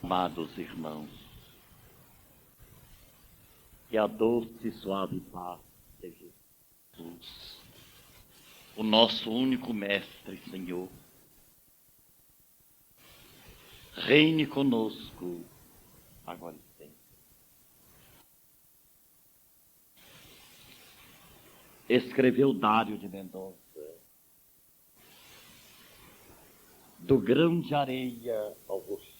Amados irmãos, que a doce e suave paz de Jesus, o nosso único Mestre e Senhor, reine conosco agora e sempre. Escreveu Dário de Mendonça: do grão de areia ao rochedo,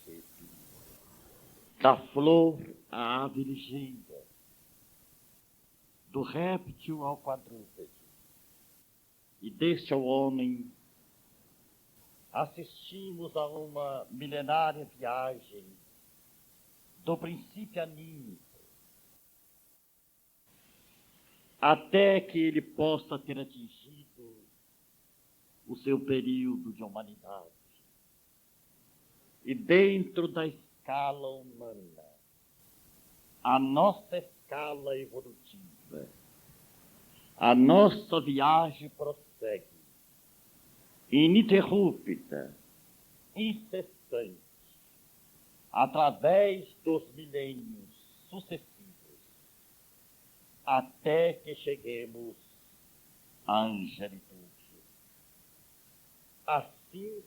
da flor à ave ligeira, do réptil ao quadrúpede, e deste ao homem, assistimos a uma milenária viagem do princípio anímico, até que ele possa ter atingido o seu período de humanidade. E dentro da escala humana, a nossa escala evolutiva, a nossa viagem prossegue, ininterrupta, incessante, através dos milênios sucessivos, até que cheguemos à angelitude. Assim,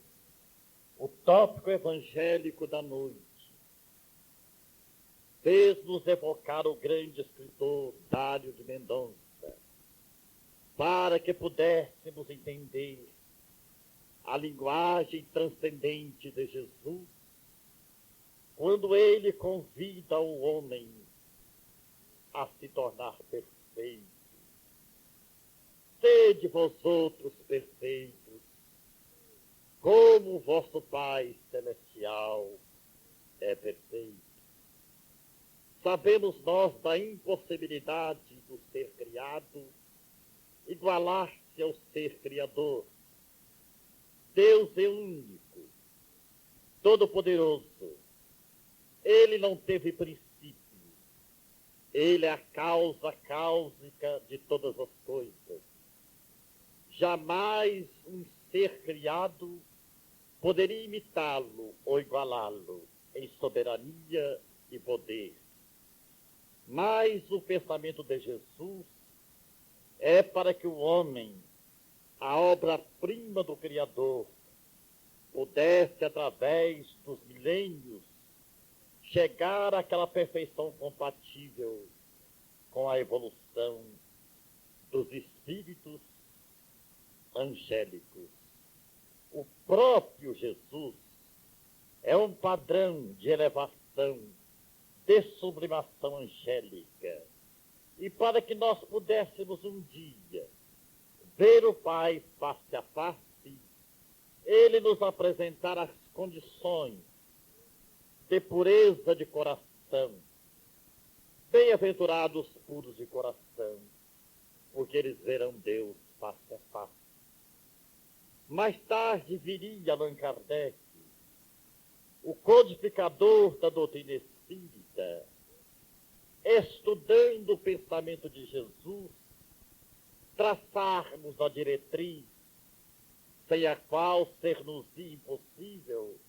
o tópico evangélico da noite fez-nos evocar o grande escritor Dário de Mendonça, para que pudéssemos entender a linguagem transcendente de Jesus, quando ele convida o homem a se tornar perfeito. Sede vós outros perfeitos, como o vosso Pai Celestial é perfeito. Sabemos nós da impossibilidade do ser criado igualar-se ao ser criador. Deus é único, todo-poderoso. Ele não teve princípio. Ele é a causa cáusica de todas as coisas. Jamais um ser criado poderia imitá-lo ou igualá-lo em soberania e poder. Mas o pensamento de Jesus é para que o homem, a obra-prima do Criador, pudesse, através dos milênios, chegar àquela perfeição compatível com a evolução dos espíritos angélicos. O próprio Jesus é um padrão de elevação, de sublimação angélica. E para que nós pudéssemos um dia ver o Pai face a face, ele nos apresentar as condições de pureza de coração. Bem-aventurados puros de coração, porque eles verão Deus face a face. Mais tarde viria Allan Kardec, o codificador da doutrina espírita, estudando o pensamento de Jesus, traçarmos a diretriz sem a qual ser-nos-ia impossível,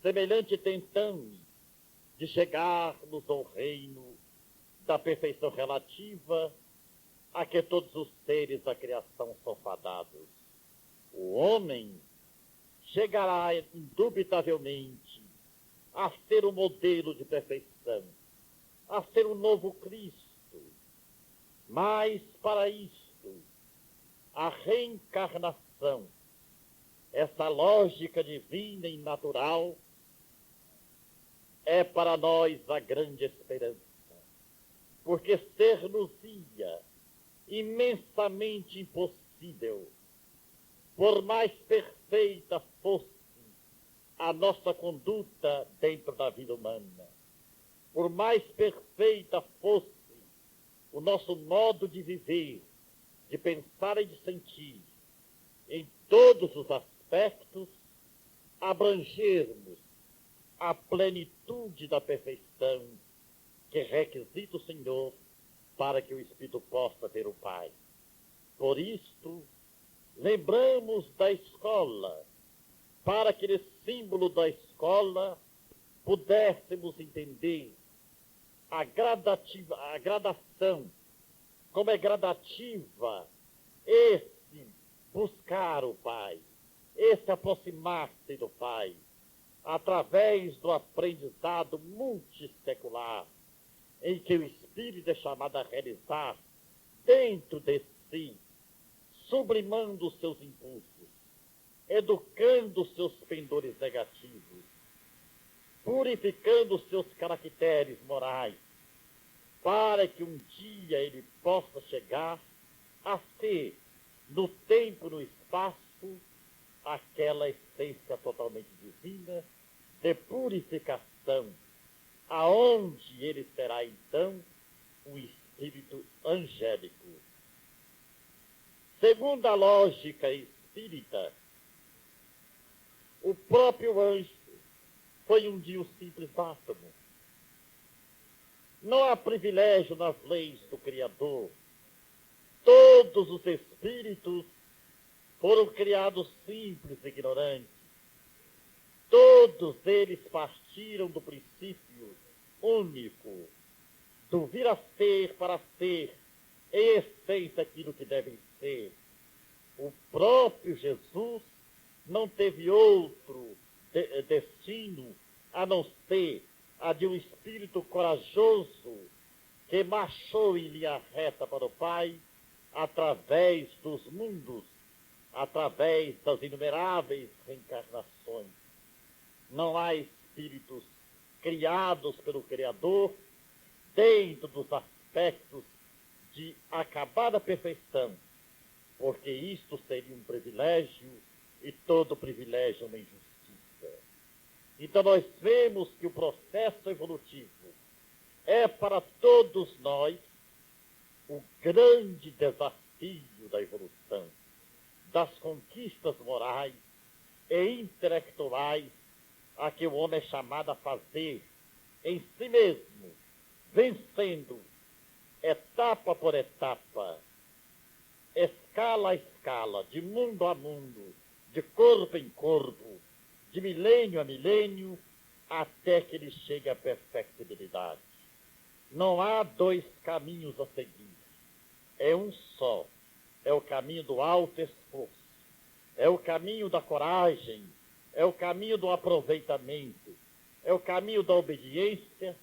semelhante tentame de chegarmos ao reino da perfeição relativa a que todos os seres da criação são fadados. O homem chegará indubitavelmente a ser o modelo de perfeição, a ser o novo Cristo. Mas, para isto, a reencarnação, essa lógica divina e natural, é para nós a grande esperança, porque ser-nos-ia imensamente impossível, por mais perfeita fosse a nossa conduta dentro da vida humana, por mais perfeita fosse o nosso modo de viver, de pensar e de sentir, em todos os aspectos, abrangermos a plenitude da perfeição que requisita o Senhor para que o Espírito possa ter o Pai. Por isto, lembramos da escola, para aquele símbolo da escola pudéssemos entender a gradação, como é gradativa esse buscar o Pai, esse aproximar-se do Pai, através do aprendizado multissecular, em que o Espírito é chamado a realizar dentro de si, sublimando os seus impulsos, educando os seus pendores negativos, purificando os seus caracteres morais, para que um dia ele possa chegar a ser, no tempo e no espaço, aquela essência totalmente divina de purificação, aonde ele será então o espírito angélico. Segundo a lógica espírita, o próprio anjo foi um dia um simples átomo. Não há privilégio nas leis do Criador. Todos os espíritos foram criados simples e ignorantes. Todos eles partiram do princípio único, do vir a ser para ser, em essência aquilo que devem ser. O próprio Jesus não teve outro destino a não ser a de um espírito corajoso que marchou em linha reta para o Pai através dos mundos, através das inumeráveis reencarnações. Não há espíritos criados pelo Criador dentro dos aspectos de acabada perfeição, porque isto seria um privilégio e todo privilégio é uma injustiça. Então nós vemos que o processo evolutivo é para todos nós o grande desafio da evolução, das conquistas morais e intelectuais a que o homem é chamado a fazer em si mesmo, vencendo etapa por etapa, escala a escala, de mundo a mundo, de corpo em corpo, de milênio a milênio, até que ele chegue à perfectibilidade. Não há dois caminhos a seguir. É um só. É o caminho do alto esforço. É o caminho da coragem. É o caminho do aproveitamento. É o caminho da obediência.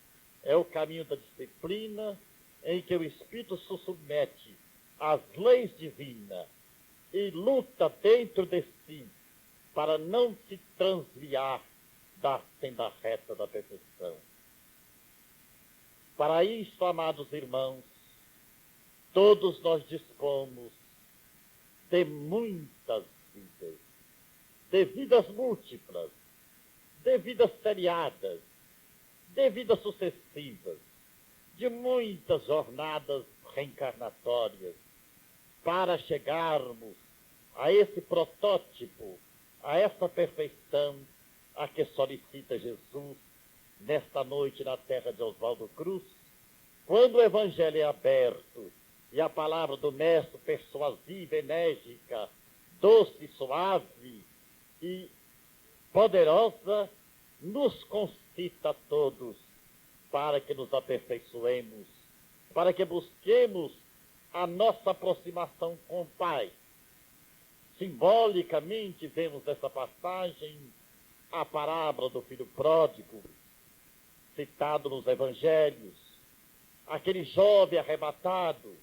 É o caminho da disciplina, em que o Espírito se submete às leis divinas e luta dentro de si para não se transviar da senda reta da perfeição. Para isso, amados irmãos, todos nós dispomos de muitas vidas, de vidas múltiplas, de vidas seriadas, de vidas sucessivas, de muitas jornadas reencarnatórias, para chegarmos a esse protótipo, a essa perfeição a que solicita Jesus nesta noite na terra de Oswaldo Cruz, quando o Evangelho é aberto e a palavra do Mestre persuasiva, enérgica, doce, suave e poderosa, nos concita a todos para que nos aperfeiçoemos, para que busquemos a nossa aproximação com o Pai. Simbolicamente vemos nessa passagem a parábola do filho pródigo, citado nos evangelhos, aquele jovem arrebatado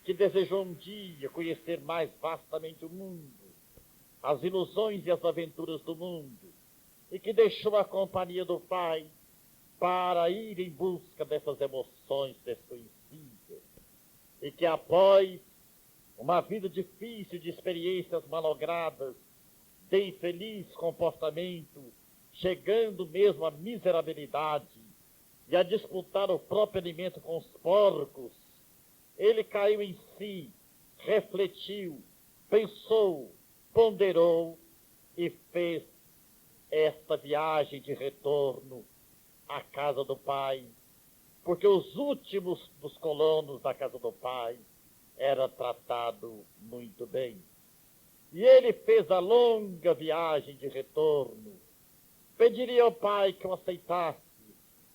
que desejou um dia conhecer mais vastamente o mundo, as ilusões e as aventuras do mundo, e que deixou a companhia do Pai para ir em busca dessas emoções desconhecidas, e que após uma vida difícil de experiências malogradas, de infeliz comportamento, chegando mesmo à miserabilidade e a disputar o próprio alimento com os porcos, ele caiu em si, refletiu, pensou, ponderou e fez esta viagem de retorno à casa do Pai, porque os últimos dos colonos da casa do Pai era tratado muito bem. E ele fez a longa viagem de retorno, Pediria ao pai que o aceitasse,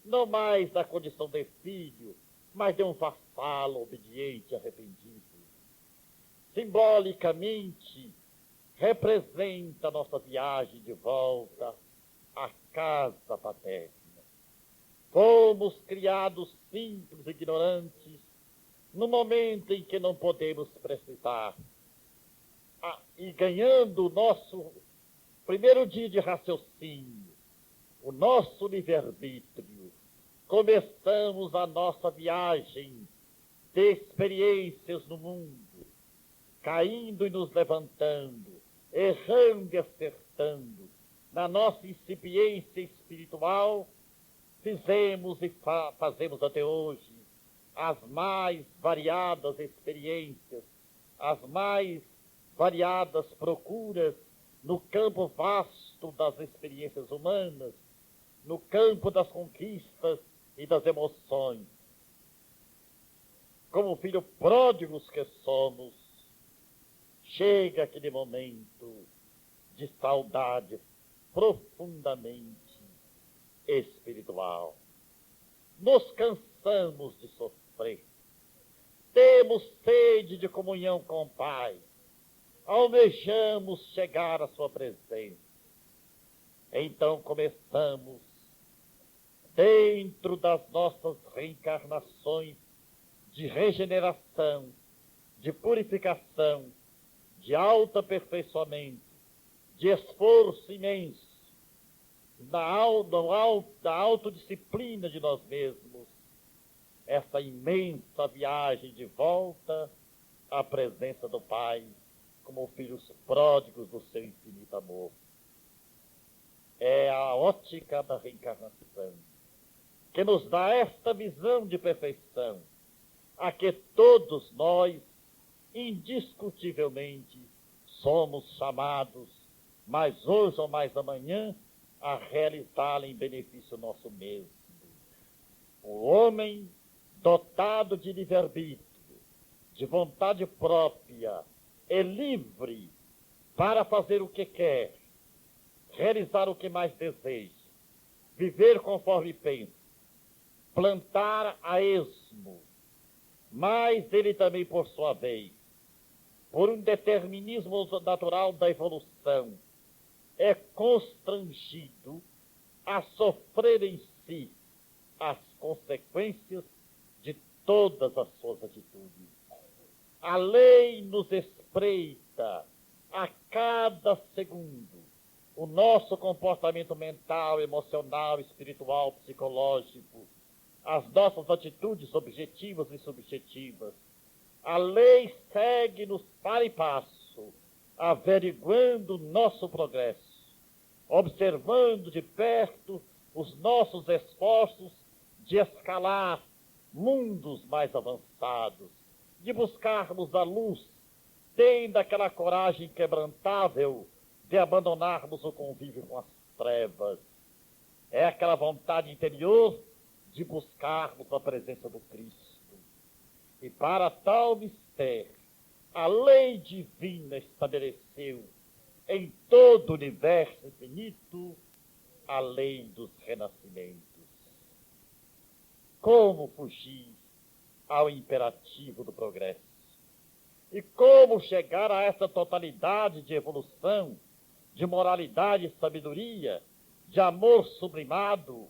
não mais da condição de filho, mas de um vassalo obediente e arrependido. Simbolicamente, representa a nossa viagem de volta à casa paterna. Fomos criados simples e ignorantes no momento em que não podemos precisar. E ganhando o nosso primeiro dia de raciocínio, o nosso livre-arbítrio, começamos a nossa viagem de experiências no mundo, caindo e nos levantando, errando e acertando. Na nossa incipiência espiritual, fizemos e fazemos até hoje as mais variadas experiências, as mais variadas procuras no campo vasto das experiências humanas, no campo das conquistas e das emoções. Como filhos pródigos que somos, chega aquele momento de saudade profundamente espiritual. Nos cansamos de sofrer. Temos sede de comunhão com o Pai. Almejamos chegar à sua presença. Então começamos, dentro das nossas reencarnações, de regeneração, de purificação, de autoaperfeiçoamento, de esforço imenso, da autodisciplina de nós mesmos, essa imensa viagem de volta à presença do Pai, como filhos pródigos do seu infinito amor. É a ótica da reencarnação, que nos dá esta visão de perfeição, a que todos nós, indiscutivelmente, somos chamados, mais hoje ou mais amanhã, a realizá-la em benefício nosso mesmo. O homem dotado de livre-arbítrio, de vontade própria, é livre para fazer o que quer, realizar o que mais deseja, viver conforme pensa, plantar a esmo. Mas ele também, por sua vez, por um determinismo natural da evolução, é constrangido a sofrer em si as consequências de todas as suas atitudes. A lei nos espreita a cada segundo o nosso comportamento mental, emocional, espiritual, psicológico, as nossas atitudes objetivas e subjetivas. A lei segue-nos para e passo, averiguando o nosso progresso, observando de perto os nossos esforços de escalar mundos mais avançados, de buscarmos a luz, tendo aquela coragem inquebrantável de abandonarmos o convívio com as trevas. É aquela vontade interior de buscarmos a presença do Cristo. E para tal mistério, a lei divina estabeleceu em todo o universo infinito a lei dos renascimentos. Como fugir ao imperativo do progresso? E como chegar a essa totalidade de evolução, de moralidade e sabedoria, de amor sublimado,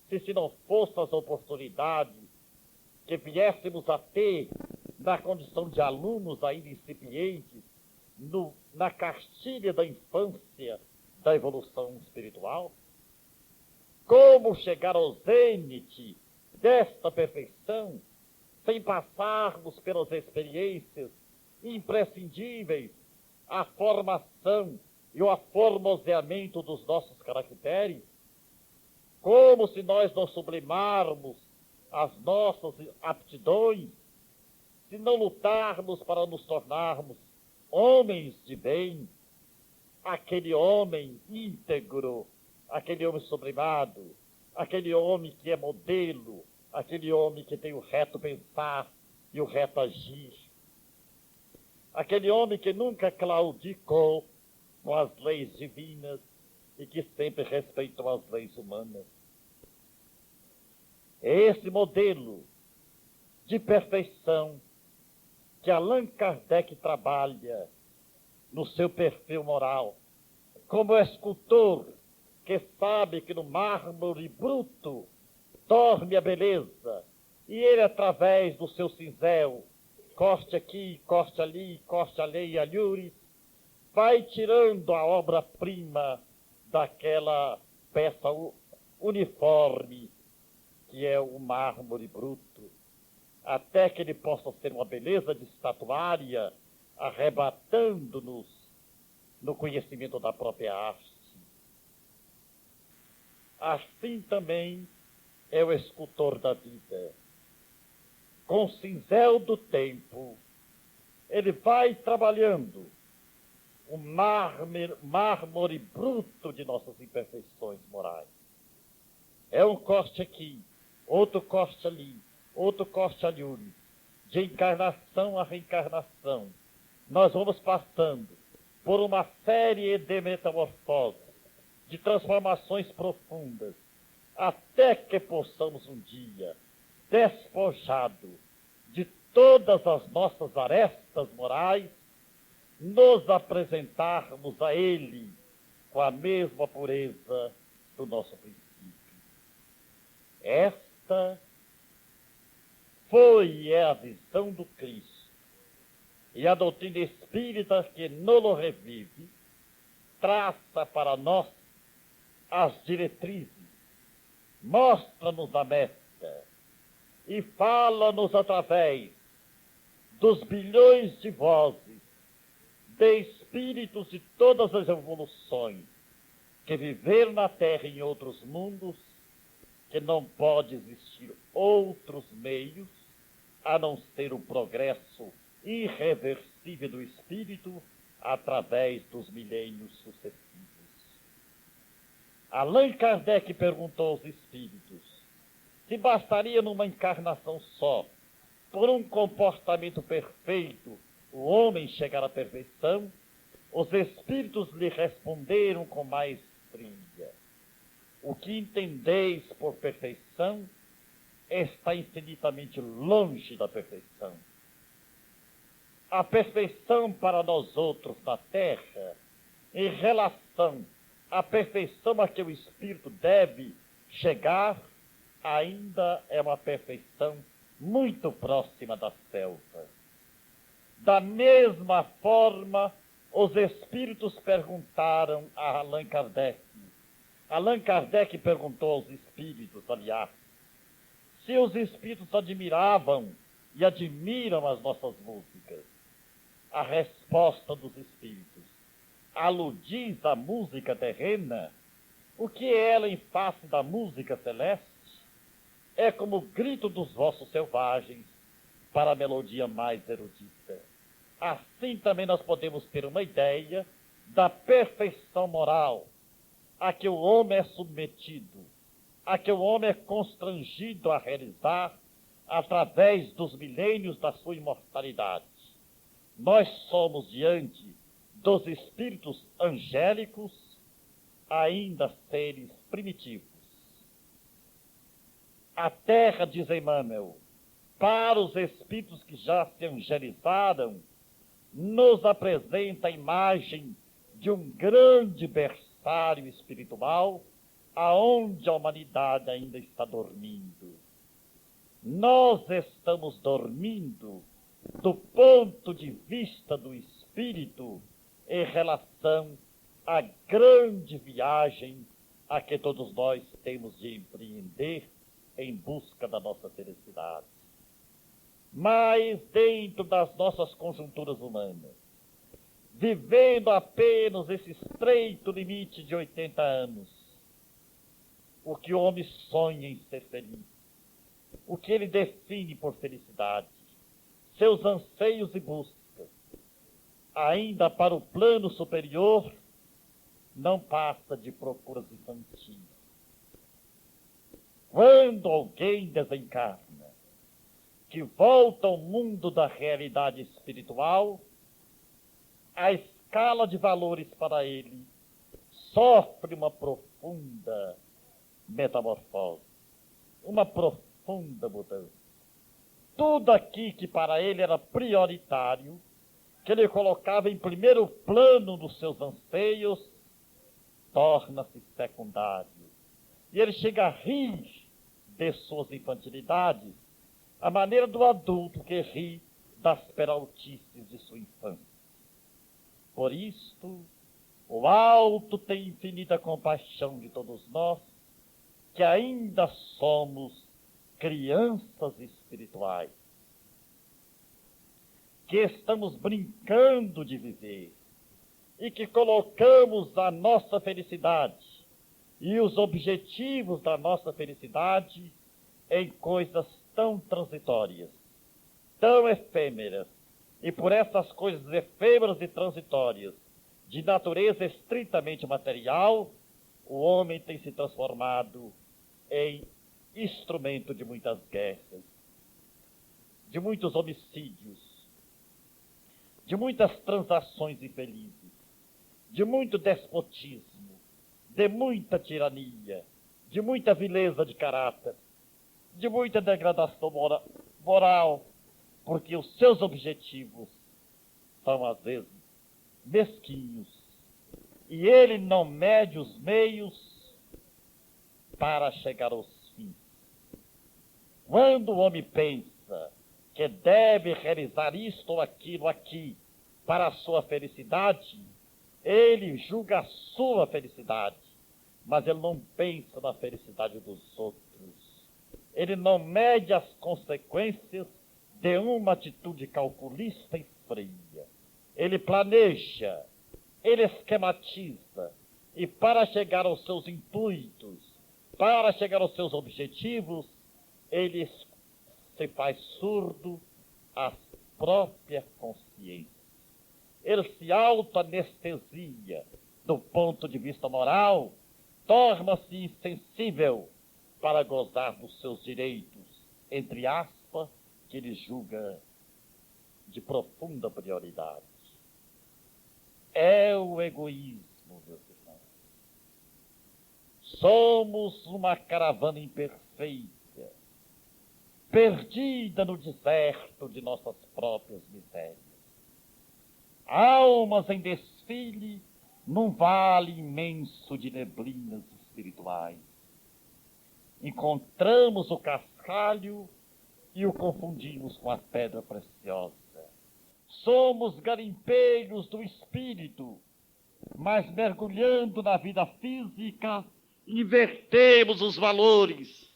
se não fossem as oportunidades que viéssemos a ter na condição de alunos ainda incipientes, na cartilha da infância da evolução espiritual? Como chegar ao zênite desta perfeição sem passarmos pelas experiências imprescindíveis, a formação e o aformoseamento dos nossos caracteres? Como se nós não sublimarmos as nossas aptidões, se não lutarmos para nos tornarmos homens de bem, aquele homem íntegro, aquele homem sublimado, aquele homem que é modelo, aquele homem que tem o reto pensar e o reto agir, aquele homem que nunca claudicou com as leis divinas, e que sempre respeitou as leis humanas. É esse modelo de perfeição que Allan Kardec trabalha no seu perfil moral, como escultor que sabe que no mármore bruto dorme a beleza, e ele, através do seu cinzel, corte aqui, corte ali, corte ali, alhures, vai tirando a obra-prima daquela peça uniforme que é o mármore bruto, até que ele possa ser uma beleza de estatuária, arrebatando-nos no conhecimento da própria arte. Assim também é o escultor da vida. Com o cinzel do tempo, ele vai trabalhando o mármore bruto de nossas imperfeições morais. É um corte aqui, outro corte ali, outro corte ali, de encarnação a reencarnação. Nós vamos passando por uma série de metamorfoses, de transformações profundas, até que possamos um dia, despojado de todas as nossas arestas morais, nos apresentarmos a Ele com a mesma pureza do nosso princípio. Esta foi e é a visão do Cristo. E a doutrina espírita que nolo revive, traça para nós as diretrizes, mostra-nos a meta e fala-nos através dos bilhões de vozes de espíritos de todas as evoluções que viveram na Terra e em outros mundos, que não pode existir outros meios a não ser o progresso irreversível do espírito através dos milênios sucessivos. Allan Kardec perguntou aos espíritos se bastaria numa encarnação só, por um comportamento perfeito, o homem chegar à perfeição. Os espíritos lhe responderam com maestria: o que entendeis por perfeição está infinitamente longe da perfeição. A perfeição para nós outros na Terra, em relação à perfeição a que o espírito deve chegar, ainda é uma perfeição muito próxima da selva. Da mesma forma, os espíritos perguntaram a Allan Kardec. Allan Kardec perguntou aos espíritos, aliás, se os espíritos admiravam e admiram as nossas músicas. A resposta dos espíritos: aludis à música terrena? O que é ela em face da música celeste? É como o grito dos vossos selvagens para a melodia mais erudita. Assim também nós podemos ter uma ideia da perfeição moral a que o homem é submetido, a que o homem é constrangido a realizar através dos milênios da sua imortalidade. Nós somos diante dos espíritos angélicos ainda seres primitivos. A Terra, diz Emmanuel, para os espíritos que já se angelizaram, nos apresenta a imagem de um grande berçário espiritual aonde a humanidade ainda está dormindo. Nós estamos dormindo do ponto de vista do espírito em relação à grande viagem a que todos nós temos de empreender em busca da nossa felicidade. Mas dentro das nossas conjunturas humanas, vivendo apenas esse estreito limite de 80 anos, o que o homem sonha em ser feliz, o que ele define por felicidade, seus anseios e buscas, ainda para o plano superior, não passa de procuras infantis. Quando alguém desencarna, que volta ao mundo da realidade espiritual, a escala de valores para ele sofre uma profunda metamorfose, uma profunda mudança. Tudo aqui que para ele era prioritário, que ele colocava em primeiro plano dos seus anseios, torna-se secundário. E ele chega a rir de suas infantilidades, à maneira do adulto que ri das peraltices de sua infância. Por isto, o alto tem infinita compaixão de todos nós, que ainda somos crianças espirituais, que estamos brincando de viver e que colocamos a nossa felicidade e os objetivos da nossa felicidade em coisas tão transitórias, tão efêmeras, e por essas coisas efêmeras e transitórias, de natureza estritamente material, o homem tem se transformado em instrumento de muitas guerras, de muitos homicídios, de muitas transações infelizes, de muito despotismo, de muita tirania, de muita vileza de caráter, de muita degradação moral, porque os seus objetivos são, às vezes, mesquinhos, e ele não mede os meios para chegar aos fins. Quando o homem pensa que deve realizar isto ou aquilo aqui para a sua felicidade, ele julga a sua felicidade, mas ele não pensa na felicidade dos outros. Ele não mede as consequências de uma atitude calculista e fria. Ele planeja, ele esquematiza, e para chegar aos seus intuitos, para chegar aos seus objetivos, ele se faz surdo à própria consciência. Ele se auto-anestesia do ponto de vista moral, torna-se insensível para gozar dos seus direitos, entre aspas, que ele julga de profunda prioridade. É o egoísmo, meus irmãos. Somos uma caravana imperfeita, perdida no deserto de nossas próprias misérias. Almas em desfile num vale imenso de neblinas espirituais. Encontramos o cascalho e o confundimos com a pedra preciosa. Somos garimpeiros do espírito, mas mergulhando na vida física, invertemos os valores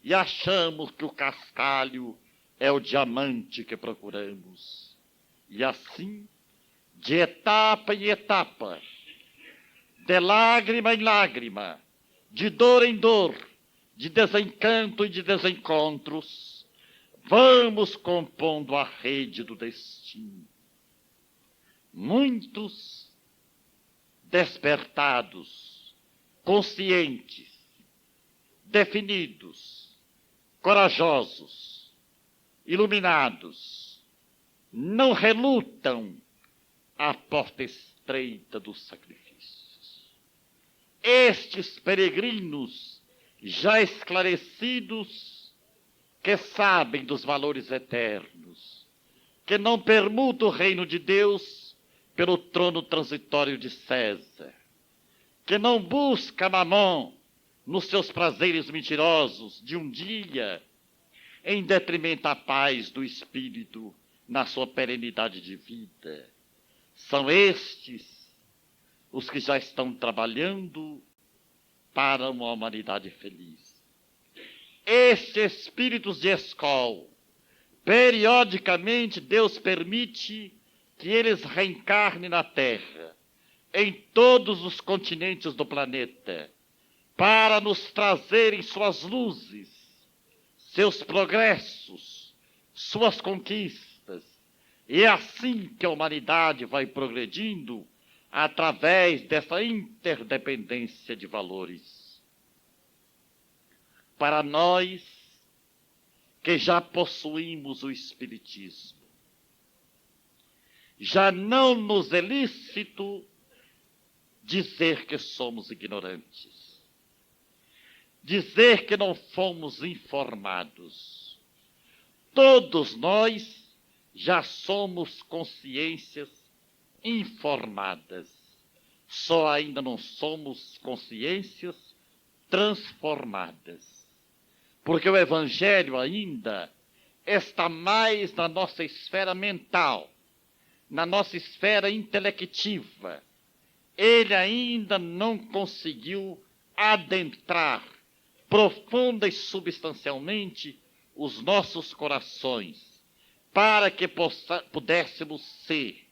e achamos que o cascalho é o diamante que procuramos. E assim, de etapa em etapa, de lágrima em lágrima, de dor em dor, de desencanto e de desencontros, vamos compondo a rede do destino. Muitos despertados, conscientes, definidos, corajosos, iluminados, não relutam à porta estreita dos sacrifícios. Estes peregrinos já esclarecidos, que sabem dos valores eternos, que não permutam o reino de Deus pelo trono transitório de César, que não busca Mamon nos seus prazeres mentirosos de um dia, em detrimento à paz do espírito na sua perenidade de vida. São estes os que já estão trabalhando para uma humanidade feliz. Estes espíritos de escola, periodicamente Deus permite que eles reencarnem na Terra, em todos os continentes do planeta, para nos trazerem suas luzes, seus progressos, suas conquistas. E é assim que a humanidade vai progredindo, através dessa interdependência de valores. Para nós, que já possuímos o Espiritismo, já não nos é lícito dizer que somos ignorantes, dizer que não fomos informados. Todos nós já somos consciências informadas, só ainda não somos consciências transformadas, porque o Evangelho ainda está mais na nossa esfera mental, na nossa esfera intelectiva. Ele ainda não conseguiu adentrar profunda e substancialmente os nossos corações, para que pudéssemos ser,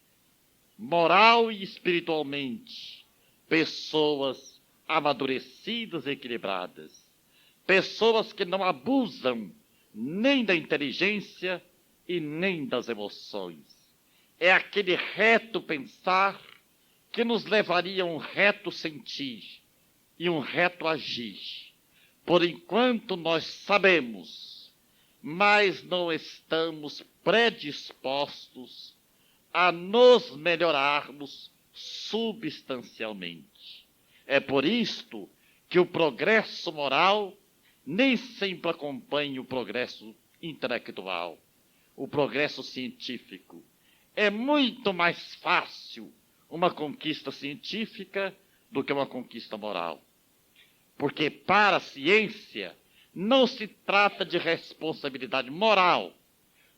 moral e espiritualmente, pessoas amadurecidas e equilibradas, pessoas que não abusam nem da inteligência e nem das emoções. É aquele reto pensar que nos levaria a um reto sentir e um reto agir. Por enquanto nós sabemos, mas não estamos predispostos a nos melhorarmos substancialmente. É por isto que o progresso moral nem sempre acompanha o progresso intelectual, o progresso científico. É muito mais fácil uma conquista científica do que uma conquista moral. Porque para a ciência não se trata de responsabilidade moral,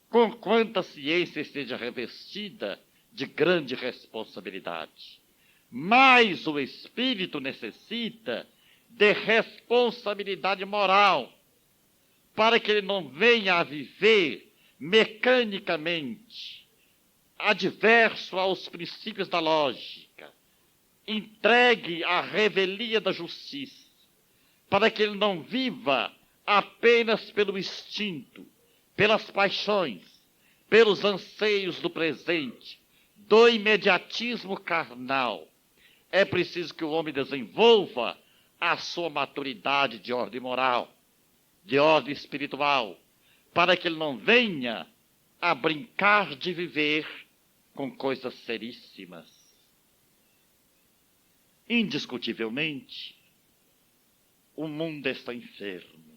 conquanto a ciência esteja revestida de grande responsabilidade. Mas o espírito necessita de responsabilidade moral, para que ele não venha a viver mecanicamente, adverso aos princípios da lógica, entregue à revelia da justiça, para que ele não viva apenas pelo instinto, pelas paixões, pelos anseios do presente, do imediatismo carnal. É preciso que o homem desenvolva a sua maturidade de ordem moral, de ordem espiritual, para que ele não venha a brincar de viver com coisas seríssimas. Indiscutivelmente, o mundo está enfermo.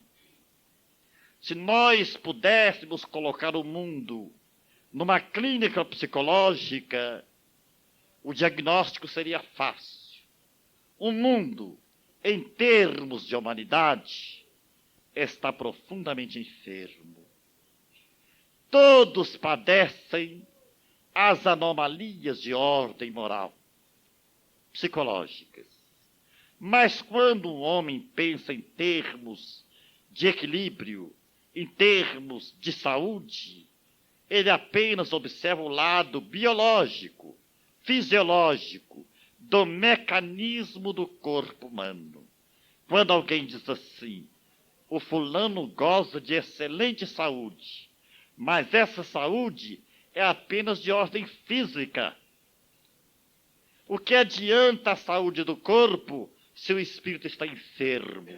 Se nós pudéssemos colocar o mundo numa clínica psicológica, o diagnóstico seria fácil. O mundo, em termos de humanidade, está profundamente enfermo. Todos padecem as anomalias de ordem moral, psicológicas. Mas quando um homem pensa em termos de equilíbrio, em termos de saúde, ele apenas observa o lado biológico, fisiológico, do mecanismo do corpo humano. Quando alguém diz assim, o fulano goza de excelente saúde, mas essa saúde é apenas de ordem física. O que adianta a saúde do corpo se o espírito está enfermo?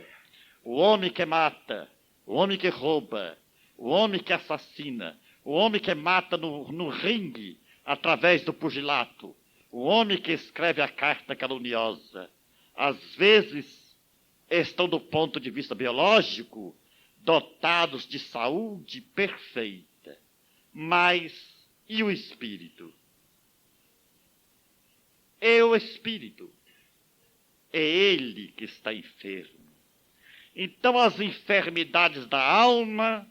O homem que mata, o homem que rouba, o homem que assassina, o homem que mata no ringue através do pugilato, o homem que escreve a carta caluniosa, às vezes estão do ponto de vista biológico dotados de saúde perfeita. Mas e o espírito? É o espírito. É ele que está enfermo. Então as enfermidades da alma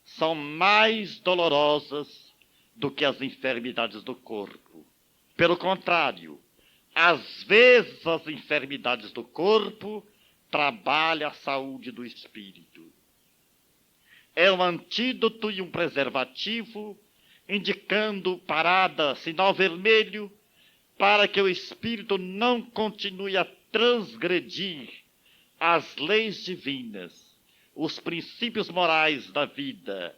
são mais dolorosas do que as enfermidades do corpo. Pelo contrário, às vezes as enfermidades do corpo trabalham a saúde do espírito. É um antídoto e um preservativo, indicando parada, sinal vermelho, para que o espírito não continue a transgredir as leis divinas, os princípios morais da vida.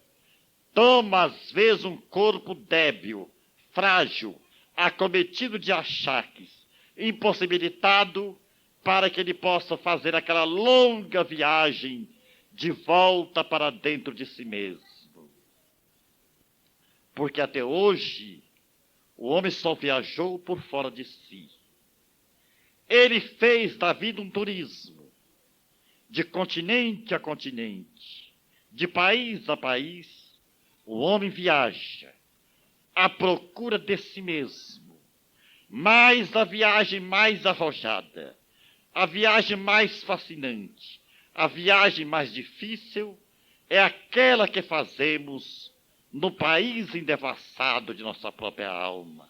Toma, às vezes, um corpo débil, frágil, acometido de achaques, impossibilitado, para que ele possa fazer aquela longa viagem de volta para dentro de si mesmo. Porque até hoje, o homem só viajou por fora de si. Ele fez da vida um turismo, de continente a continente, de país a país. O homem viaja à procura de si mesmo, mas a viagem mais arrojada, a viagem mais fascinante, a viagem mais difícil é aquela que fazemos no país endevassado de nossa própria alma.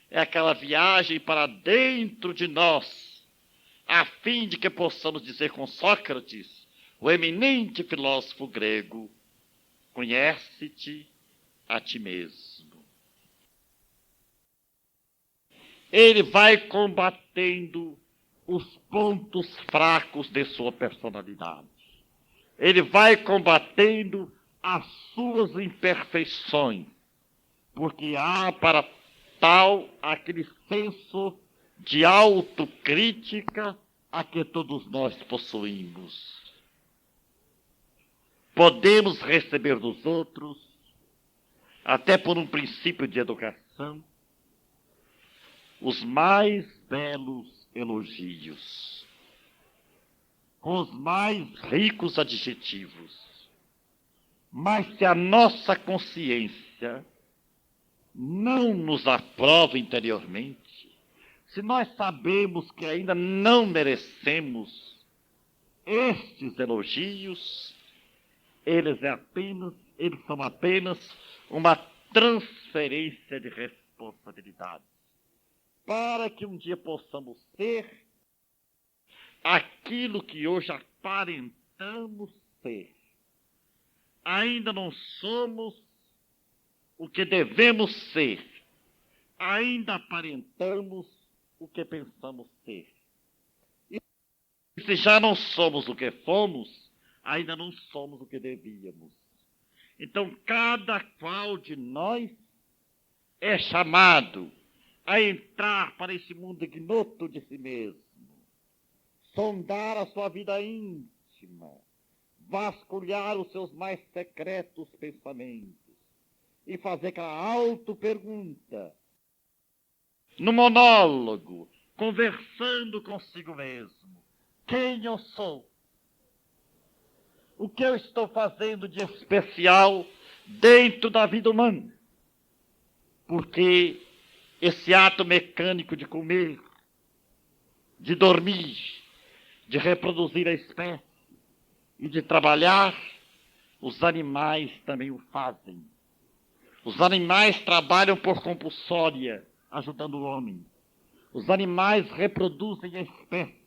É aquela viagem para dentro de nós, a fim de que possamos dizer com Sócrates, o eminente filósofo grego, conhece-te a ti mesmo. Ele vai combatendo os pontos fracos de sua personalidade. Ele vai combatendo as suas imperfeições, porque há para tal aquele senso de autocrítica a que todos nós possuímos. Podemos receber dos outros, até por um princípio de educação, os mais belos elogios, com os mais ricos adjetivos. Mas se a nossa consciência não nos aprova interiormente, se nós sabemos que ainda não merecemos estes elogios, eles são apenas uma transferência de responsabilidade, para que um dia possamos ser aquilo que hoje aparentamos ser. Ainda não somos o que devemos ser. Ainda aparentamos o que pensamos ser. E se já não somos o que fomos, ainda não somos o que devíamos. Então, cada qual de nós é chamado a entrar para esse mundo ignoto de si mesmo, sondar a sua vida íntima, vasculhar os seus mais secretos pensamentos e fazer aquela auto-pergunta, no monólogo, conversando consigo mesmo. Quem eu sou? O que eu estou fazendo de especial dentro da vida humana? Porque esse ato mecânico de comer, de dormir, de reproduzir a espécie e de trabalhar, os animais também o fazem. Os animais trabalham por compulsória, ajudando o homem. Os animais reproduzem a espécie.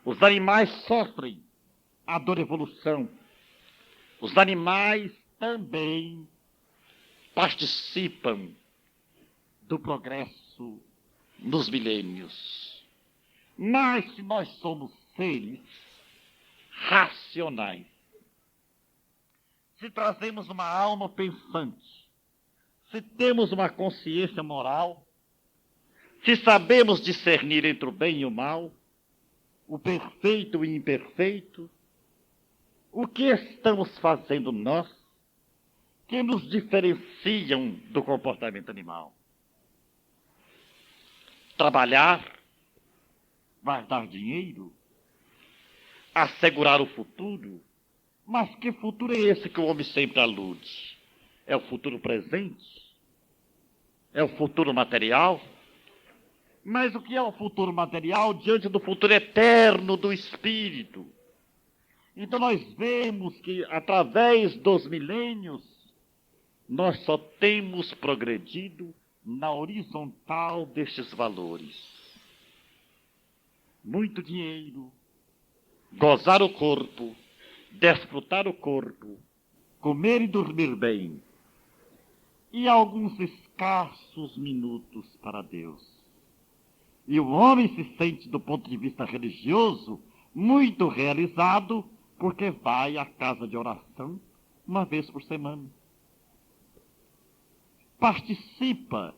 Os animais sofrem a dor de evolução. Os animais também participam do progresso nos milênios. Mas se nós somos seres racionais, se trazemos uma alma pensante, se temos uma consciência moral, se sabemos discernir entre o bem e o mal, o perfeito e o imperfeito, o que estamos fazendo nós que nos diferenciam do comportamento animal? Trabalhar, guardar dinheiro, assegurar o futuro. Mas que futuro é esse que o homem sempre alude? É o futuro presente? É o futuro material? Mas o que é o futuro material diante do futuro eterno do espírito? Então nós vemos que através dos milênios nós só temos progredido na horizontal destes valores. Muito dinheiro, gozar o corpo, desfrutar o corpo, comer e dormir bem, e alguns escassos minutos para Deus. E o homem se sente, do ponto de vista religioso, muito realizado, porque vai à casa de oração uma vez por semana. Participa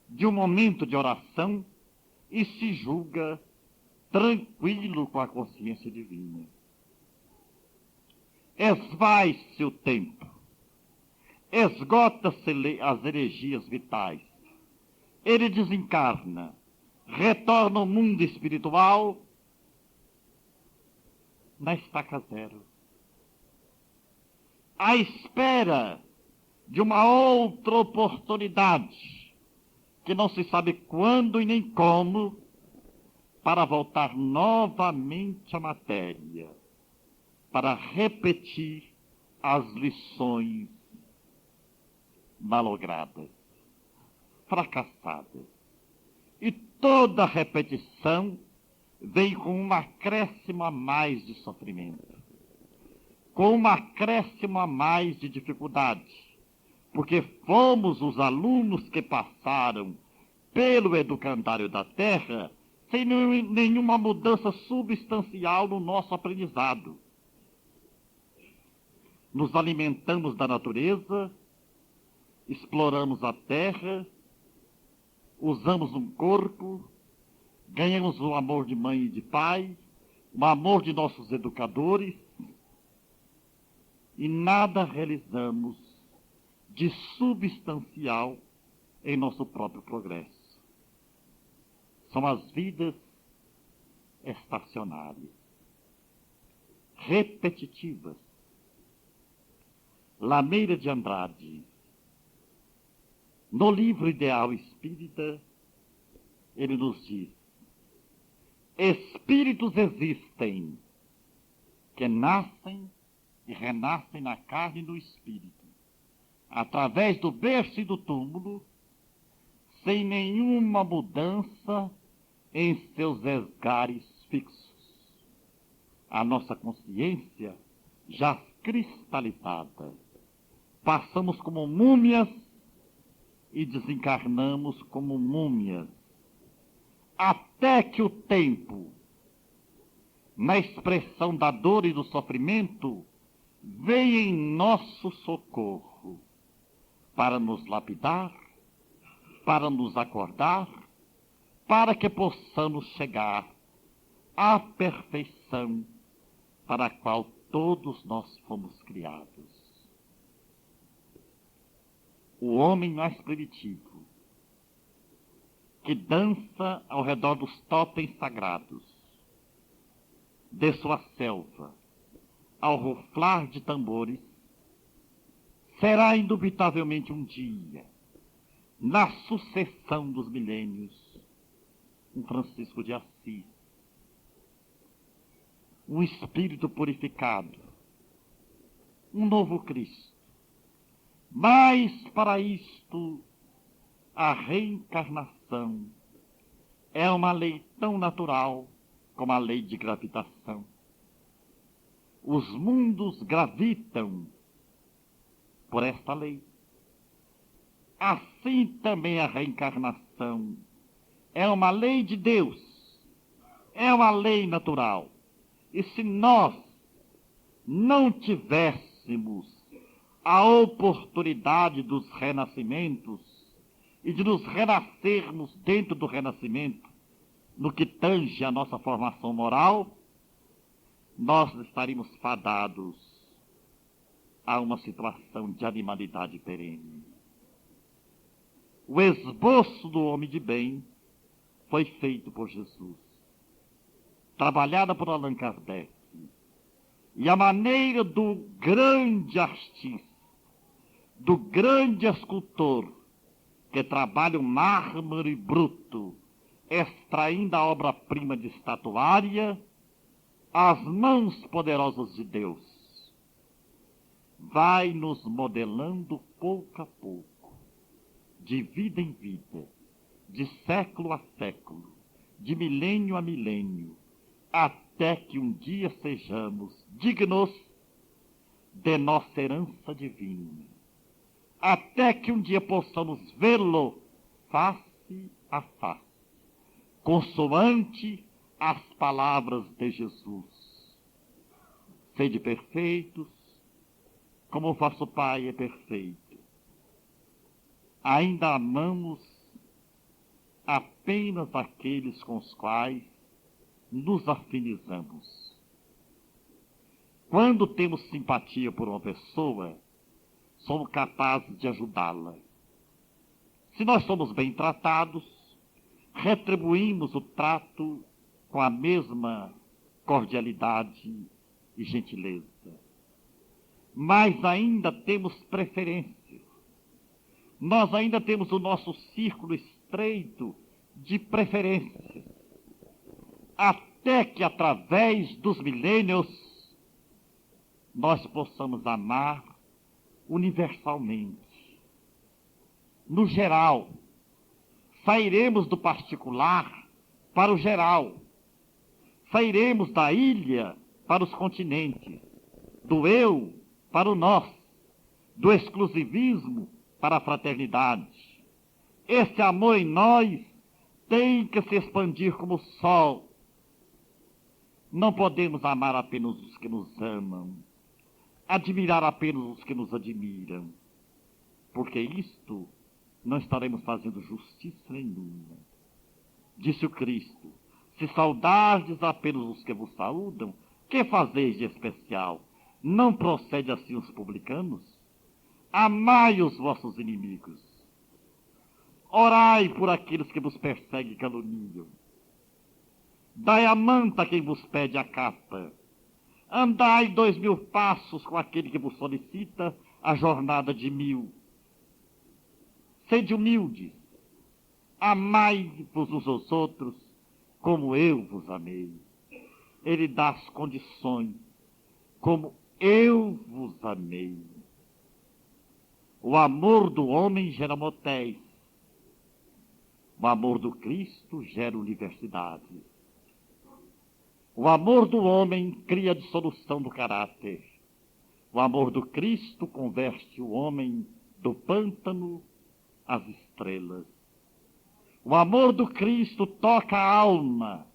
de um momento de oração e se julga tranquilo com a consciência divina. Esvai-se o tempo, esgota-se as energias vitais, ele desencarna, retorna ao mundo espiritual na estaca zero, à espera de uma outra oportunidade, que não se sabe quando e nem como, para voltar novamente à matéria, para repetir as lições malogradas, fracassadas. E toda repetição vem com um acréscimo a mais de sofrimento, com um acréscimo a mais de dificuldade, porque fomos os alunos que passaram pelo educandário da Terra sem nenhuma mudança substancial no nosso aprendizado. Nos alimentamos da natureza, exploramos a terra, usamos um corpo, ganhamos o amor de mãe e de pai, o amor de nossos educadores, e nada realizamos de substancial em nosso próprio progresso. São as vidas estacionárias, repetitivas. Lameira de Andrade, no livro Ideal Espírita, ele nos diz: espíritos existem que nascem e renascem na carne e no espírito, através do berço e do túmulo, sem nenhuma mudança em seus esgares fixos. A nossa consciência já cristalizada, passamos como múmias e desencarnamos como múmias, até que o tempo, na expressão da dor e do sofrimento, venha em nosso socorro para nos lapidar, para nos acordar, para que possamos chegar à perfeição para a qual todos nós fomos criados. O homem mais primitivo, que dança ao redor dos totens sagrados, de sua selva, ao ruflar de tambores, será indubitavelmente um dia, na sucessão dos milênios, um Francisco de Assis, um espírito purificado, um novo Cristo. Mas para isto, a reencarnação é uma lei tão natural como a lei de gravitação. Os mundos gravitam por esta lei. Assim também a reencarnação é uma lei de Deus, é uma lei natural. E se nós não tivéssemos a oportunidade dos renascimentos e de nos renascermos dentro do renascimento, no que tange a nossa formação moral, nós estaríamos fadados a uma situação de animalidade perene. O esboço do homem de bem foi feito por Jesus, trabalhada por Allan Kardec, e a maneira do grande artista, do grande escultor, que trabalha o mármore bruto, extraindo a obra-prima de estatuária, as mãos poderosas de Deus, vai nos modelando pouco a pouco, de vida em vida, de século a século, de milênio a milênio, até que um dia sejamos dignos de nossa herança divina, até que um dia possamos vê-lo face a face, consoante as palavras de Jesus. Sede perfeitos, como o vosso Pai é perfeito. Ainda amamos apenas aqueles com os quais nos afinizamos. Quando temos simpatia por uma pessoa, somos capazes de ajudá-la. Se nós somos bem tratados, retribuímos o trato com a mesma cordialidade e gentileza. Mas ainda temos preferências. Nós ainda temos o nosso círculo estreito de preferências. Até que através dos milênios nós possamos amar universalmente. No geral, sairemos do particular para o geral. Sairemos da ilha para os continentes, do eu para o nós, do exclusivismo para a fraternidade. Esse amor em nós tem que se expandir como o sol. Não podemos amar apenas os que nos amam, admirar apenas os que nos admiram, porque isto não estaremos fazendo justiça nenhuma. Disse o Cristo: se saudardes apenas os que vos saúdam, que fazeis de especial? Não procede assim os publicanos? Amai os vossos inimigos. Orai por aqueles que vos perseguem e caluniam. Dai a manta a quem vos pede a capa. Andai 2000 passos com aquele que vos solicita a jornada de 1000. Sede humildes. Amai-vos uns aos outros como eu vos amei. Ele dá as condições, como eu vos amei. O amor do homem gera motéis. O amor do Cristo gera universidades. O amor do homem cria a dissolução do caráter. O amor do Cristo converte o homem do pântano às estrelas. O amor do Cristo toca a alma.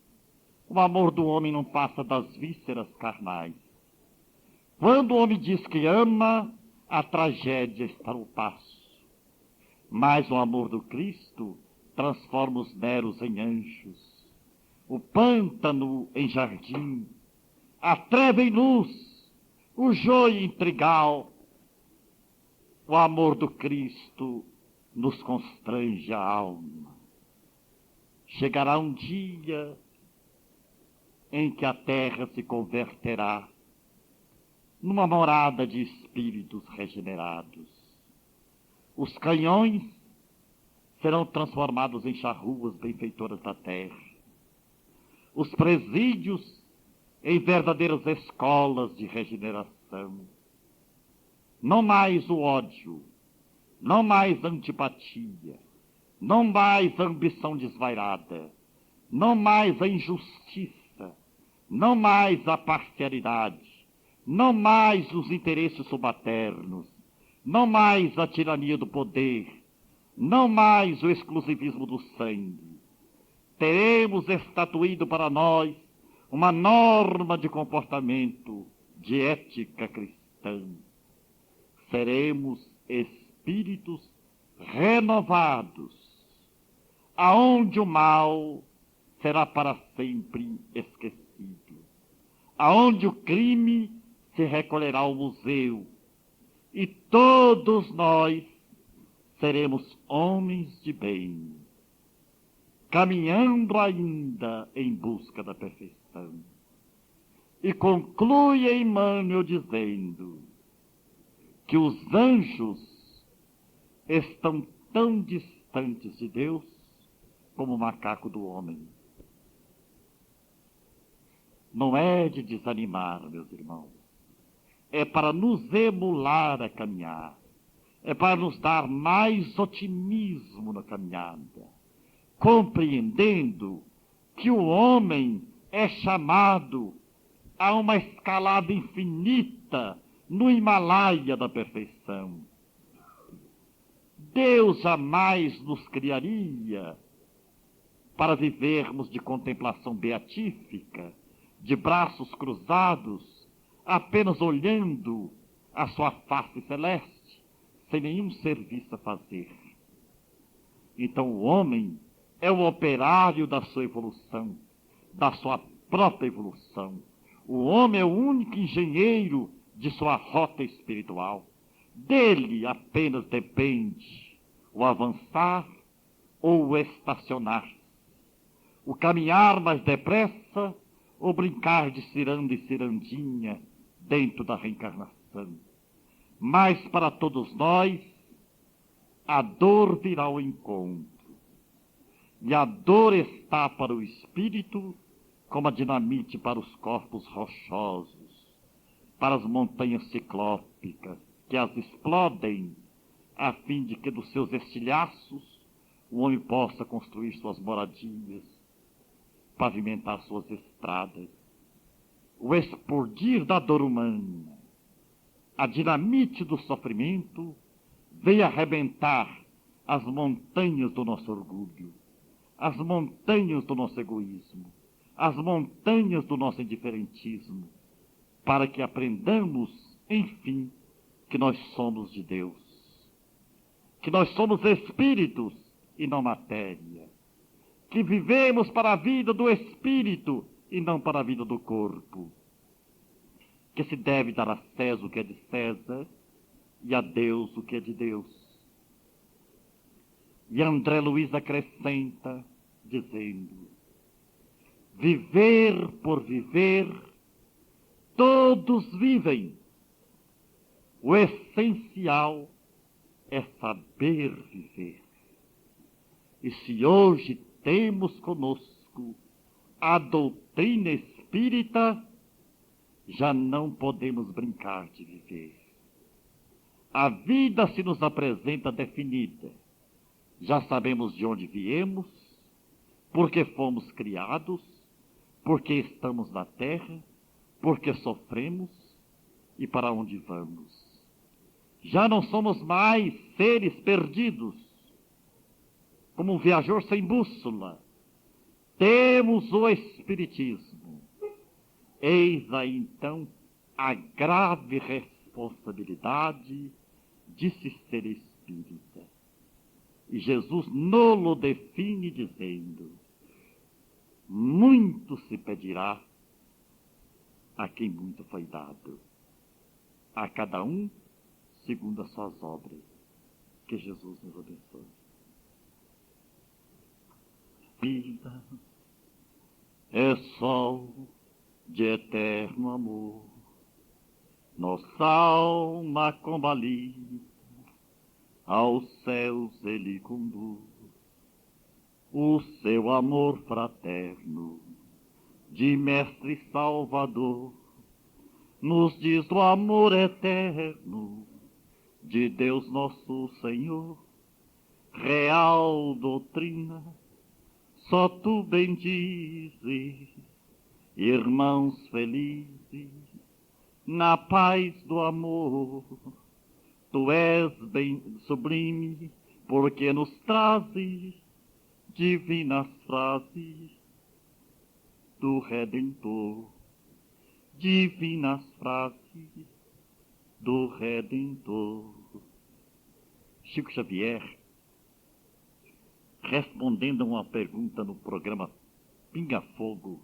O amor do homem não passa das vísceras carnais. Quando o homem diz que ama, a tragédia está no passo. Mas o amor do Cristo transforma os meros em anjos, o pântano em jardim, a treva em luz, o joio em trigal. O amor do Cristo nos constrange a alma. Chegará um dia em que a terra se converterá numa morada de espíritos regenerados. Os canhões serão transformados em charruas benfeitoras da terra. Os presídios em verdadeiras escolas de regeneração. Não mais o ódio, não mais a antipatia, não mais a ambição desvairada, não mais a injustiça, não mais a parcialidade, não mais os interesses subalternos, não mais a tirania do poder, não mais o exclusivismo do sangue. Teremos estatuído para nós uma norma de comportamento, de ética cristã. Seremos espíritos renovados, aonde o mal será para sempre esquecido, aonde o crime se recolherá ao museu, e todos nós seremos homens de bem, caminhando ainda em busca da perfeição. E conclui Emmanuel dizendo que os anjos estão tão distantes de Deus como o macaco do homem. Não é de desanimar, meus irmãos. É para nos emular a caminhar. É para nos dar mais otimismo na caminhada, compreendendo que o homem é chamado a uma escalada infinita no Himalaia da perfeição. Deus jamais nos criaria para vivermos de contemplação beatífica, de braços cruzados, apenas olhando a sua face celeste, sem nenhum serviço a fazer. Então o homem é o operário da sua evolução, da sua própria evolução. O homem é o único engenheiro de sua rota espiritual. Dele apenas depende o avançar ou o estacionar. o caminhar mais depressa, ou brincar de ciranda e cirandinha dentro da reencarnação. Mas para todos nós, a dor virá ao encontro. E a dor está para o espírito como a dinamite para os corpos rochosos, para as montanhas ciclópicas, que as explodem, a fim de que dos seus estilhaços o homem possa construir suas moradias, pavimentar suas estradas. O explodir da dor humana, a dinamite do sofrimento, veio arrebentar as montanhas do nosso orgulho, as montanhas do nosso egoísmo, as montanhas do nosso indiferentismo, para que aprendamos, enfim, que nós somos de Deus, que nós somos espíritos e não matéria, que vivemos para a vida do espírito e não para a vida do corpo, que se deve dar a César o que é de César e a Deus o que é de Deus. E André Luiz acrescenta, dizendo: viver por viver, todos vivem. O essencial é saber viver. E se hoje temos conosco a doutrina espírita, já não podemos brincar de viver. A vida se nos apresenta definida. Já sabemos de onde viemos, porque fomos criados, porque estamos na terra, porque sofremos e para onde vamos. Já não somos mais seres perdidos, como um viajor sem bússola. Temos o Espiritismo. Eis aí então a grave responsabilidade de se ser espírita. E Jesus nolo define dizendo: muito se pedirá a quem muito foi dado, a cada um segundo as suas obras. Que Jesus nos abençoe. Vida é sol de eterno amor, nossa alma combalida, aos céus ele conduz. O seu amor fraterno, de mestre e salvador, nos diz do amor eterno de Deus nosso Senhor. Real doutrina, só tu bendizes, irmãos felizes, na paz do amor. Tu és bem sublime, porque nos trazes divinas frases do Redentor. Divinas frases do Redentor. Chico Xavier, respondendo a uma pergunta no programa Pinga Fogo,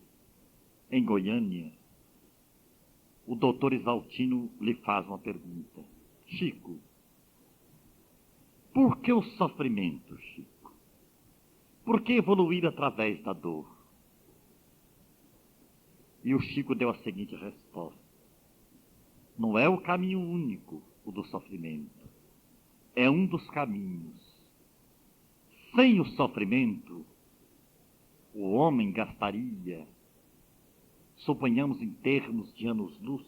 em Goiânia, o doutor Isaltino lhe faz uma pergunta: Chico, por que o sofrimento, Chico? Por que evoluir através da dor? E o Chico deu a seguinte resposta: não é o caminho único, o do sofrimento. É um dos caminhos. Sem o sofrimento, o homem gastaria, suponhamos em termos de anos-luz,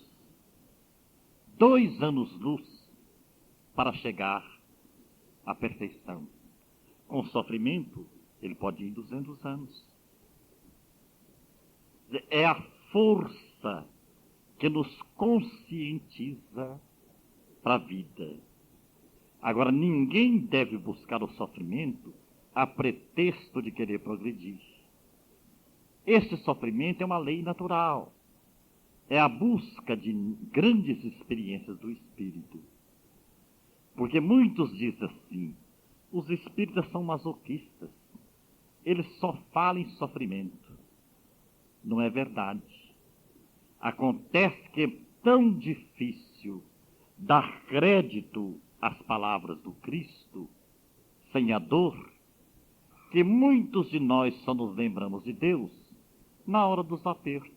2 anos-luz para chegar à perfeição. Com o sofrimento, ele pode ir 200 anos. É a força que nos conscientiza para a vida. Agora, ninguém deve buscar o sofrimento a pretexto de querer progredir. Esse sofrimento é uma lei natural. É a busca de grandes experiências do espírito. Porque muitos dizem assim: os espíritas são masoquistas. Eles só falam em sofrimento. Não é verdade. Acontece que é tão difícil dar crédito às palavras do Cristo sem a dor, que muitos de nós só nos lembramos de Deus na hora dos apertos.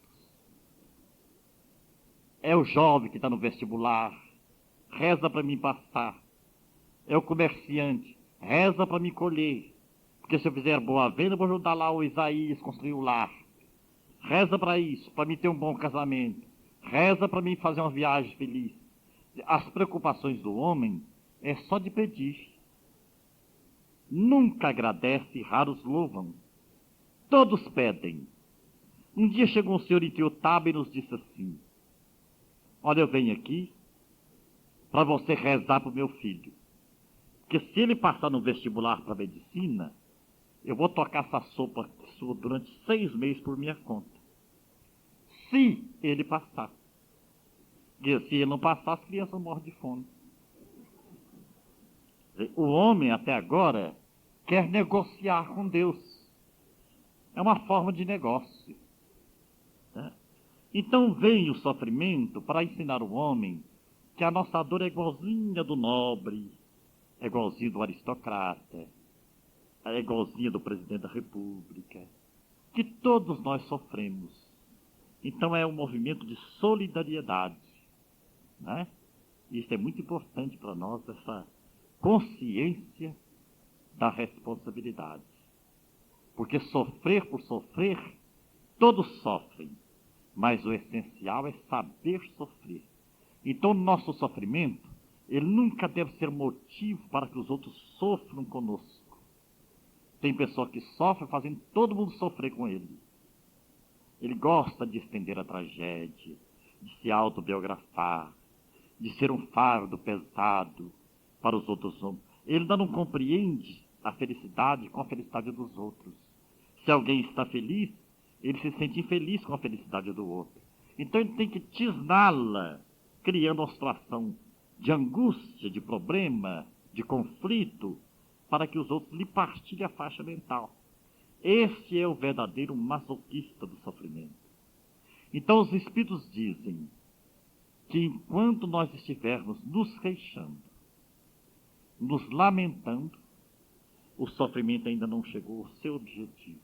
É o jovem que está no vestibular, reza para mim passar. É o comerciante, reza para me colher, porque se eu fizer boa venda, eu vou ajudar lá o Isaías construir o lar. Reza para isso, para mim ter um bom casamento. Reza para mim fazer uma viagem feliz. As preocupações do homem é só de pedir. Nunca agradece e raros louvam. Todos pedem. Um dia chegou um senhor em Tiotaba e nos disse assim: olha, eu venho aqui para você rezar para o meu filho. Porque se ele passar no vestibular para medicina, eu vou tocar essa sopa sua durante 6 meses por minha conta. Se ele passar. E se ele não passar, as crianças morrem de fome. O homem, até agora, quer negociar com Deus. É uma forma de negócio. Né? Então vem o sofrimento para ensinar o homem que a nossa dor é igualzinha do nobre, é igualzinha do aristocrata, é igualzinha do presidente da república, que todos nós sofremos. Então é um movimento de solidariedade. Né? Isso é muito importante para nós, essa consciência da responsabilidade. Porque sofrer por sofrer, todos sofrem, mas o essencial é saber sofrer. Então, o nosso sofrimento, ele nunca deve ser motivo para que os outros sofram conosco. Tem pessoa que sofre fazendo todo mundo sofrer com ele. Ele gosta de estender a tragédia, de se autobiografar, de ser um fardo pesado para os outros homens. Ele ainda não compreende a felicidade com a felicidade dos outros. Se alguém está feliz, ele se sente infeliz com a felicidade do outro. Então ele tem que tisná-la, criando uma situação de angústia, de problema, de conflito, para que os outros lhe partilhem a faixa mental. Esse é o verdadeiro masoquista do sofrimento. Então os espíritos dizem que enquanto nós estivermos nos queixando, nos lamentando, o sofrimento ainda não chegou ao seu objetivo.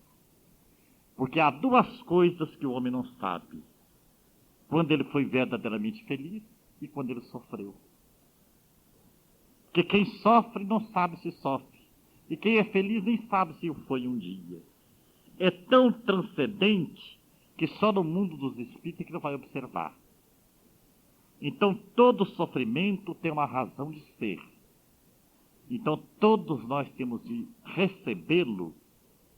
Porque há 2 coisas que o homem não sabe: quando ele foi verdadeiramente feliz e quando ele sofreu. Porque quem sofre não sabe se sofre, e quem é feliz nem sabe se o foi um dia. É tão transcendente que só no mundo dos espíritos é que não vai observar. Então todo sofrimento tem uma razão de ser. Então todos nós temos de recebê-lo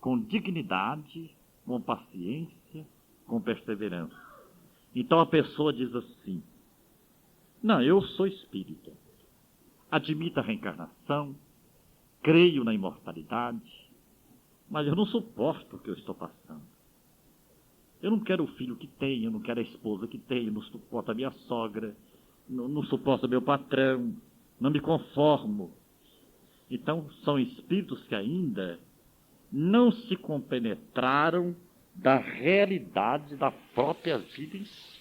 com dignidade, com paciência, com perseverança. Então a pessoa diz assim: não, eu sou espírita, admito a reencarnação, creio na imortalidade, mas eu não suporto o que eu estou passando. Eu não quero o filho que tenho, eu não quero a esposa que tenho, não suporto a minha sogra, não suporto o meu patrão, não me conformo. Então são espíritos que ainda não se compenetraram da realidade da própria vida em si.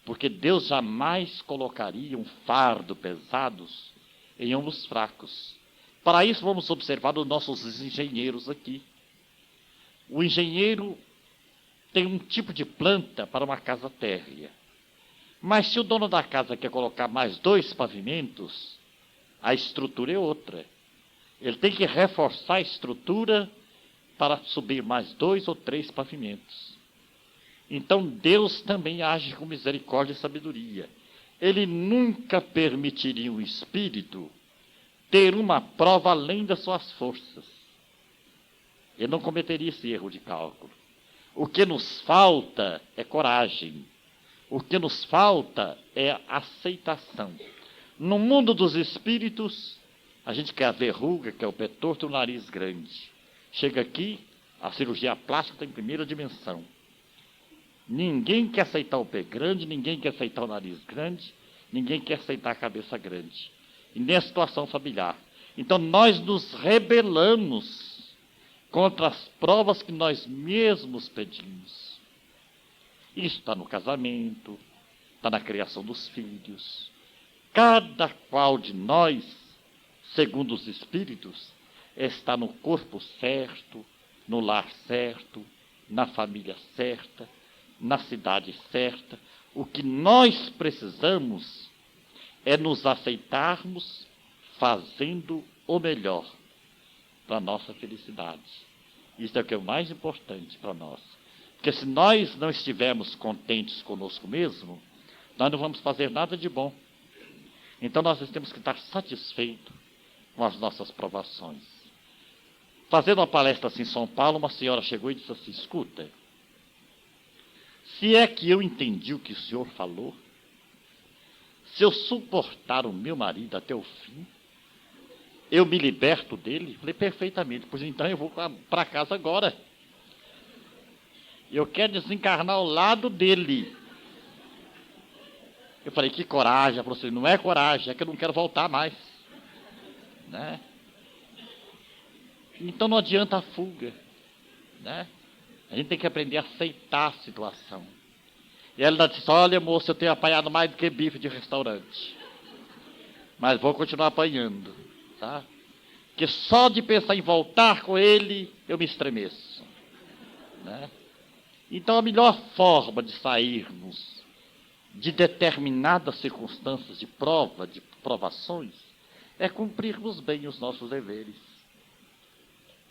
Porque Deus jamais colocaria um fardo pesados em ombros fracos. Para isso vamos observar os nossos engenheiros aqui. O engenheiro tem um tipo de planta para uma casa térrea. Mas se o dono da casa quer colocar mais 2 pavimentos, a estrutura é outra. Ele tem que reforçar a estrutura para subir mais 2 ou 3 pavimentos. Então Deus também age com misericórdia e sabedoria. Ele nunca permitiria um espírito ter uma prova além das suas forças. Ele não cometeria esse erro de cálculo. O que nos falta é coragem. O que nos falta é aceitação. No mundo dos espíritos, a gente quer a verruga, quer o pé torto e o nariz grande. Chega aqui, a cirurgia plástica está em primeira dimensão. Ninguém quer aceitar o pé grande, ninguém quer aceitar o nariz grande, ninguém quer aceitar a cabeça grande. E nem a situação familiar. Então nós nos rebelamos contra as provas que nós mesmos pedimos. Isso está no casamento, está na criação dos filhos. Cada qual de nós, segundo os espíritos, está no corpo certo, no lar certo, na família certa, na cidade certa. O que nós precisamos é nos aceitarmos fazendo o melhor para a nossa felicidade. Isso é o que é o mais importante para nós. Porque se nós não estivermos contentes conosco mesmo, nós não vamos fazer nada de bom. Então nós temos que estar satisfeitos com as nossas provações. Fazendo uma palestra assim em São Paulo, uma senhora chegou e disse assim: escuta, se é que eu entendi o que o senhor falou, se eu suportar o meu marido até o fim, eu me liberto dele? Falei: perfeitamente. Pois então eu vou para casa agora. Eu quero desencarnar ao lado dele. Eu falei: que coragem. Ela falou assim: não é coragem, é que eu não quero voltar mais, né? Então não adianta a fuga, né? A gente tem que aprender a aceitar a situação. E ela disse: olha, moço, eu tenho apanhado mais do que bife de restaurante, mas vou continuar apanhando, tá? Porque só de pensar em voltar com ele, eu me estremeço, né? Então a melhor forma de sairmos de determinadas circunstâncias de prova, de provações, é cumprirmos bem os nossos deveres.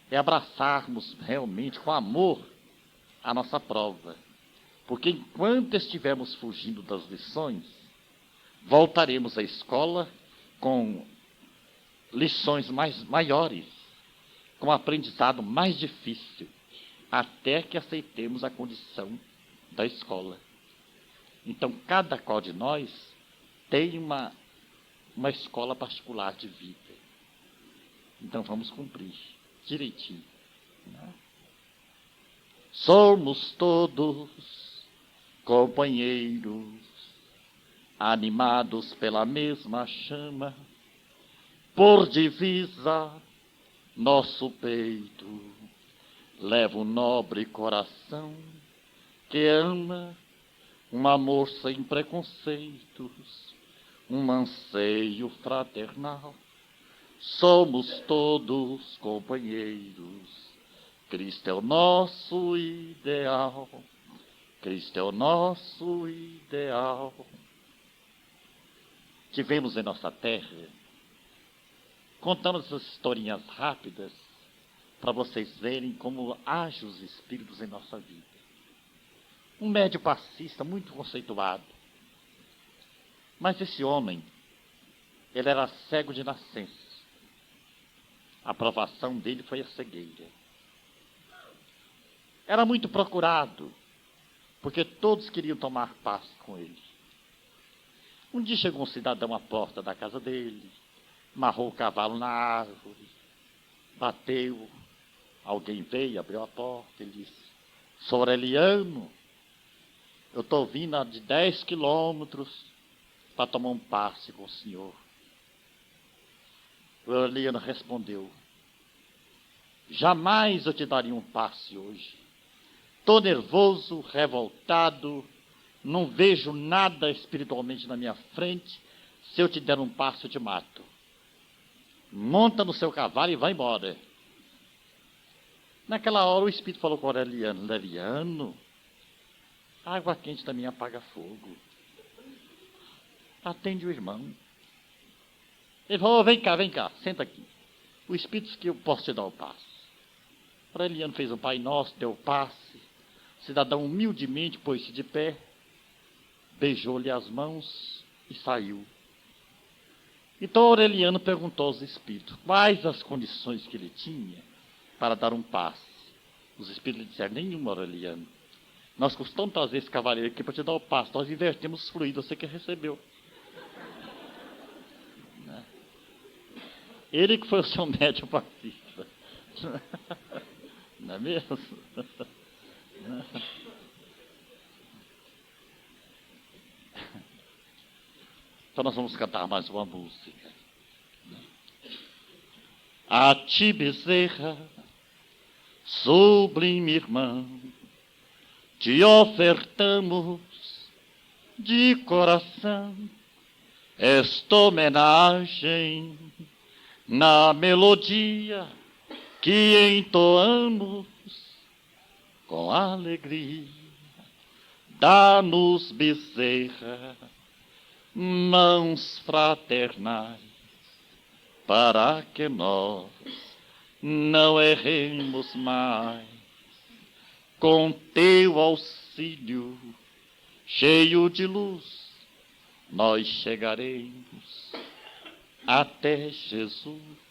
É abraçarmos realmente com amor a nossa prova. Porque enquanto estivermos fugindo das lições, voltaremos à escola com lições maiores, com aprendizado mais difícil, até que aceitemos a condição da escola. Então, cada qual de nós tem uma escola particular de vida. Então, vamos cumprir direitinho, né? Somos todos companheiros, animados pela mesma chama, por divisa nosso peito leva um nobre coração que ama, um amor sem preconceitos, um anseio fraternal. Somos todos companheiros, Cristo é o nosso ideal, Cristo é o nosso ideal. Tivemos em nossa terra, contando essas historinhas rápidas, para vocês verem como agem os espíritos em nossa vida. Um médium passista muito conceituado, mas esse homem, ele era cego de nascença. A provação dele foi a cegueira. Era muito procurado, porque todos queriam tomar passe com ele. Um dia chegou um cidadão à porta da casa dele, amarrou o cavalo na árvore, bateu, alguém veio, abriu a porta, ele disse: sou Aureliano, eu estou vindo de 10 quilômetros para tomar um passe com o senhor. O Aureliano respondeu: jamais eu te daria um passe hoje. Estou nervoso, revoltado, não vejo nada espiritualmente na minha frente. Se eu te der um passe, eu te mato. Monta no seu cavalo e vai embora. Naquela hora o espírito falou com o Aureliano: Aureliano, água quente também apaga fogo. Atende o irmão. Ele falou: vem cá, senta aqui. O espírito disse que eu posso te dar o passe. O Aureliano fez o Pai Nosso, deu o passe. O cidadão humildemente pôs-se de pé, beijou-lhe as mãos e saiu. Então o Aureliano perguntou aos espíritos quais as condições que ele tinha para dar um passe. Os espíritos lhe disseram: nenhuma, Aureliano. Nós costumamos trazer esse cavaleiro aqui para te dar o passe. Nós invertemos os fluidos, você que recebeu. Ele que foi o seu médium passista. Não é mesmo? Então nós vamos cantar mais uma música. A ti, Bezerra, sublime irmão, te ofertamos de coração esta homenagem na melodia que entoamos com alegria, dá-nos, Bezerra, mãos fraternais, para que nós não erremos mais. Com teu auxílio, cheio de luz, nós chegaremos até Jesus.